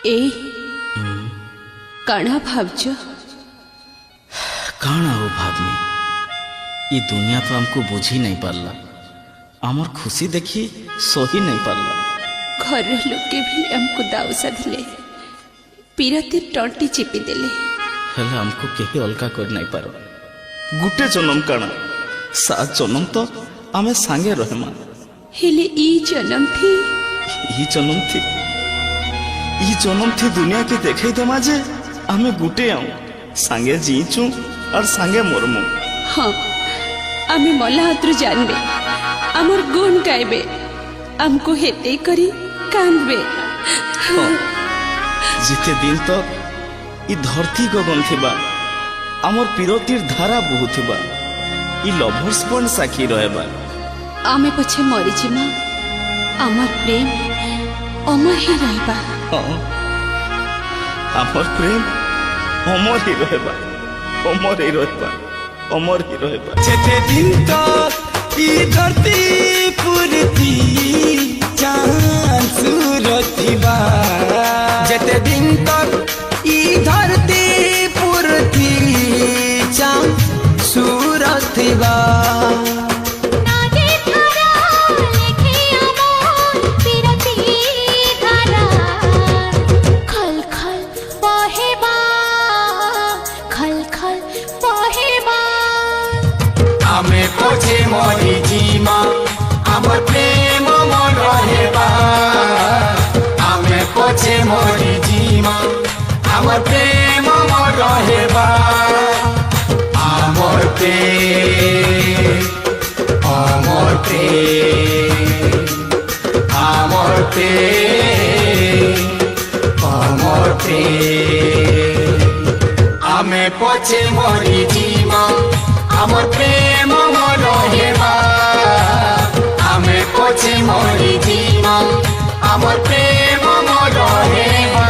ए काना भावच काना हो भावनी ये दुनिया तो हमको बुझी नहीं पारला आमर खुशी देखी सही नहीं पारला घर लोके भी हमको दाव साधले पीरती टंटी चिपी देले हेले हमको केही अलगा कर नहीं पारो गुटे जन्म काना सात जन्म तो आमे सांगे रहमा हेले ई जन्म थी दुनिया के देखाई देमा जे आमे गुटे आऊ सांगे जीचू और सांगे मरमु हाँ आमे मला हाथरू जानबे आमर गुण गाइबे हमको हेते करी कांदबे हाँ, जिते दिन तक ई धरती गगन थिबा आमर पीरतीर धारा बहुथिबा ई लवर्स बन साखी रहबा आमे पछे मरी जिमा आमर प्रेम अमर ही रहबा हाँ, आमर प्रेम अमर ही रहबा अमर ही रहबा अमर ही रहबा जेते दिन तक ई धरती पुरती चांद सूरतिबा जेते दिन तक ई धरती पुरती चांद सूरतिबा आमे पोछे मोरी जीमा आमर प्रेम मन रहेबा आमे पोछे मोरी जीमा आमर प्रेम मन रहेबा आमर प्रेम आमर प्रेम आमर प्रेम आमर प्रेम आमे पोछे मोरी जीमा आमर प्रेम मन रहेबा आमे पोछे मोरी जीमा आमर प्रेम मन रहेबा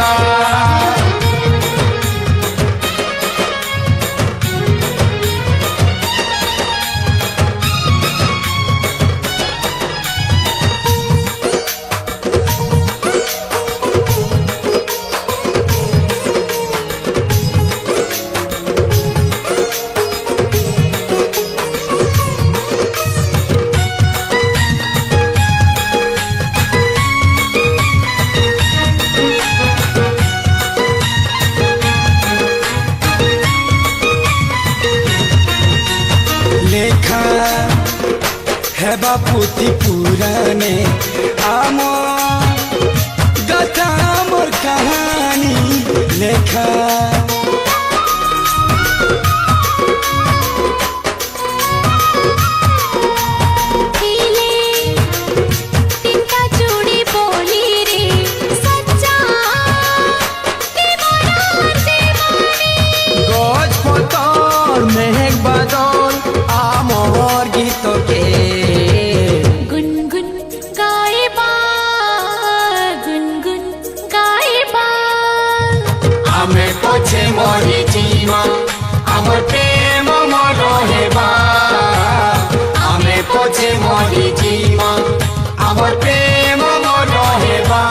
लेखा है बापुती पुराने आमो गाथा मोर कहानी लेखा गज पतर मेघ बादल आमोर गीत के गुनगुन गाइबा आमे पोछे मोरी जीमा आमर प्रेम मन रहेबा आमे पोछे मोरी जीमा आमर प्रेम मन रहेबा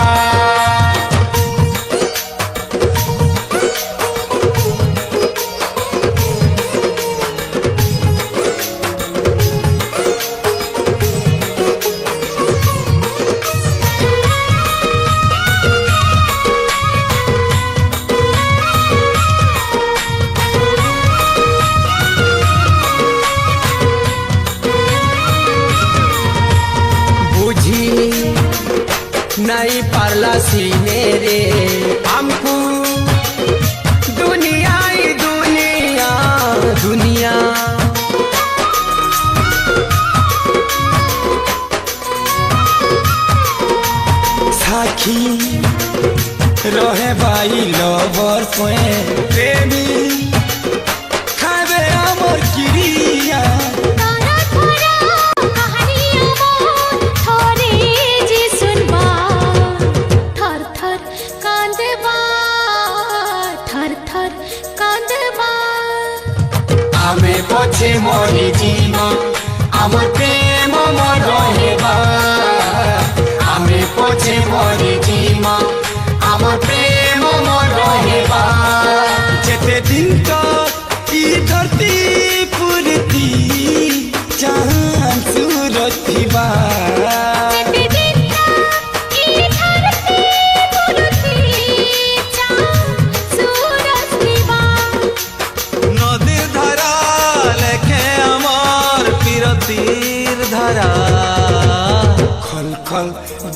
नहीं पारला सीने रे हमको दुनिया ही दुनिया दुनिया साखी रहे भाई लवर सोए प्रेमी खावे अमर किरिया आमे पोछे मोरी जीमा आमर प्रेम मन रहेबा आमे पोछे मोरी जीमा आमर प्रेम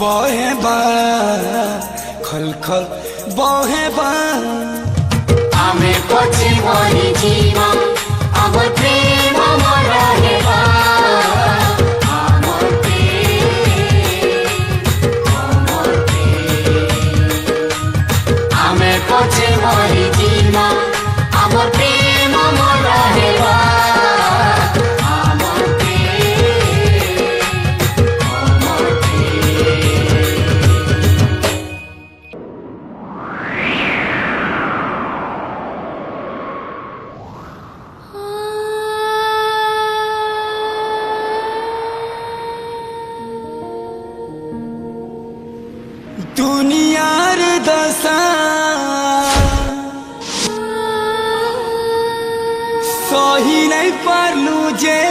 বহেবা খল খল বহেবা আমি পছে মরি জীবা আমার প্রেম আমার হেবা আমি পছে মরি জীবা আমার প্রেম আমার হেবা দুনিয়ার দশা সহি নাই পারলু যে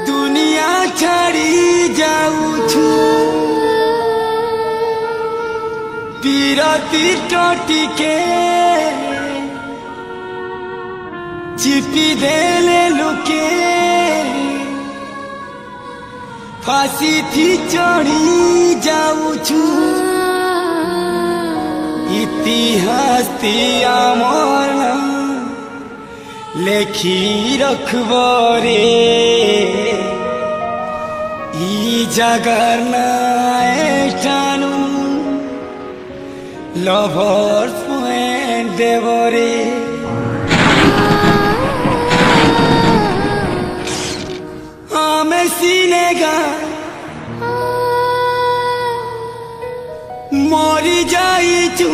দুনিয়া ছাড়ি যাউছু বিরতি টটিকে চিপি দেলে লোকে ফাঁসি থি চড়ি যাউছু ইতিহাস তি আমার লেখি রখব রে ই জাগার না এটানু লভার্স পয়েন্ট দেবরে আমি সিনেগা মরি যাইছু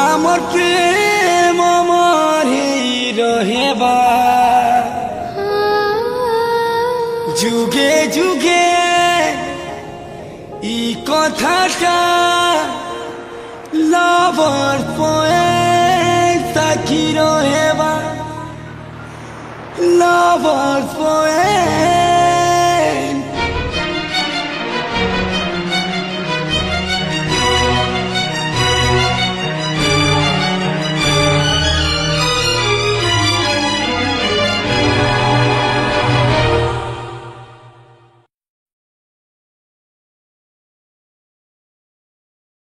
আমার প্রেম আমার রহেবা যুগে যুগে ই কথাটা লভার পয়েন্ট সাক্ষী রহেবা লভার